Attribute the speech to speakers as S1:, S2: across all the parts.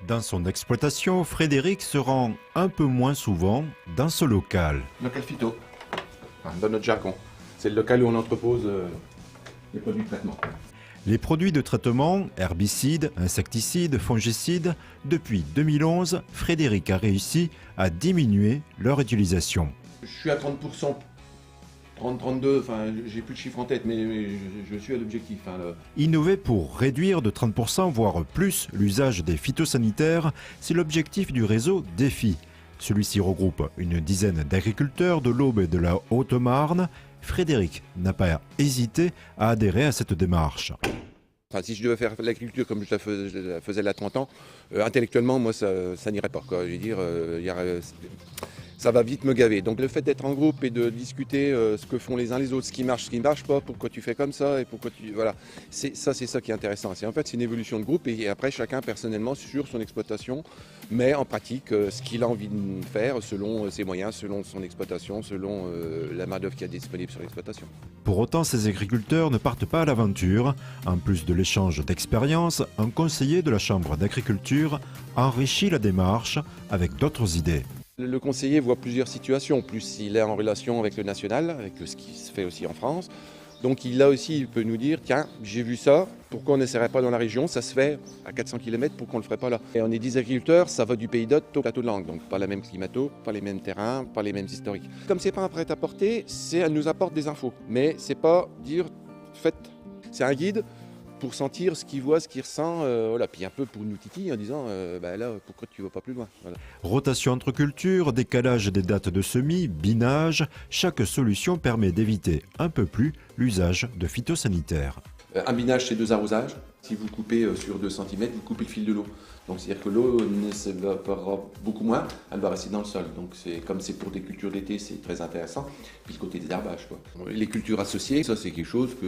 S1: Dans son exploitation, Frédéric se rend un peu moins souvent dans ce local.
S2: Local phyto, dans notre jargon. C'est le local où on entrepose les produits de traitement.
S1: Les produits de traitement, herbicides, insecticides, fongicides, depuis 2011, Frédéric a réussi à diminuer leur utilisation.
S2: Je suis à 30%, 30-32, enfin j'ai plus de chiffres en tête, mais je suis à l'objectif.
S1: Innover pour réduire de 30% voire plus l'usage des phytosanitaires, c'est l'objectif du réseau DEFI. Celui-ci regroupe une dizaine d'agriculteurs de l'Aube et de la Haute-Marne. Frédéric n'a pas hésité à adhérer à cette démarche.
S2: Enfin, si je devais faire l'agriculture comme je la faisais là 30 ans, intellectuellement, moi, ça n'irait pas, quoi. Je veux dire, ça va vite me gaver. Donc le fait d'être en groupe et de discuter ce que font les uns les autres, ce qui marche pas, pourquoi tu fais comme ça, et pourquoi tu... Voilà, c'est ça qui est intéressant. En fait, c'est une évolution de groupe, et après, chacun, personnellement, sur son exploitation, met en pratique ce qu'il a envie de faire, selon ses moyens, selon son exploitation, selon la main-d'œuvre qui est disponible sur l'exploitation.
S1: Pour autant, ces agriculteurs ne partent pas à l'aventure. En plus de l'échange d'expériences, un conseiller de la Chambre d'agriculture enrichit la démarche avec d'autres idées.
S2: Le conseiller voit plusieurs situations, plus il est en relation avec le national, avec ce qui se fait aussi en France. Donc il peut nous dire, tiens, j'ai vu ça, pourquoi on n'essaierait pas dans la région? Ça se fait à 400 km, pourquoi on ne le ferait pas là? Et on est 10 agriculteurs, ça va du Pays d'Hôte au plateau de Langres, donc pas la même climato, pas les mêmes terrains, pas les mêmes historiques. Comme c'est pas un prêt-à-porter, elle nous apporte des infos, mais c'est pas dire, faites. C'est un guide pour sentir ce qu'il voit, ce qu'il ressent, voilà. Puis un peu pour nous titiller en disant, là, pourquoi tu ne vas pas plus loin, voilà.
S1: Rotation entre cultures, décalage des dates de semis, binage, chaque solution permet d'éviter un peu plus l'usage de phytosanitaires.
S2: Un binage, c'est 2 arrosages. Si vous coupez sur 2 cm, vous coupez le fil de l'eau. Donc c'est-à-dire que l'eau ne s'évaporera beaucoup moins, elle va rester dans le sol. Donc comme c'est pour des cultures d'été, c'est très intéressant. Puis le côté des herbages, quoi. Les cultures associées, ça c'est quelque chose que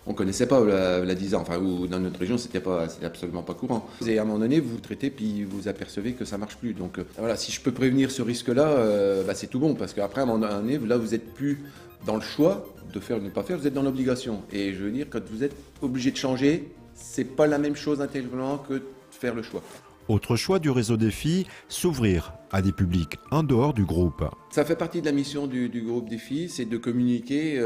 S2: on ne connaissait pas la 10 ans, enfin, ou dans notre région, c'était absolument pas courant. Et à un moment donné, vous traitez, puis vous apercevez que ça marche plus. Donc voilà, si je peux prévenir ce risque-là, c'est tout bon, parce qu'après, à un moment donné, là, vous n'êtes plus dans le choix de faire ou de ne pas faire, vous êtes dans l'obligation. Et je veux dire, quand vous êtes obligé de changer, c'est pas la même chose intellectuellement que de faire le choix.
S1: Autre choix du réseau DEFI, s'ouvrir à des publics en dehors du groupe.
S2: Ça fait partie de la mission du groupe DEFI, c'est de communiquer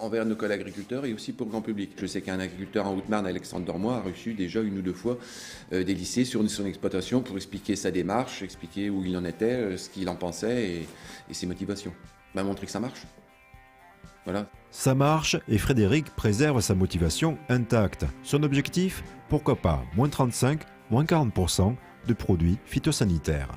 S2: envers nos collègues agriculteurs et aussi pour le grand public. Je sais qu'un agriculteur en Haute-Marne, Alexandre Dormois, a reçu déjà 1 ou 2 fois des lycées sur son exploitation pour expliquer sa démarche, expliquer où il en était, ce qu'il en pensait et ses motivations. Montrer que ça marche. Voilà.
S1: Ça marche et Frédéric préserve sa motivation intacte. Son objectif, pourquoi pas, moins 35, moins 40% de produits phytosanitaires.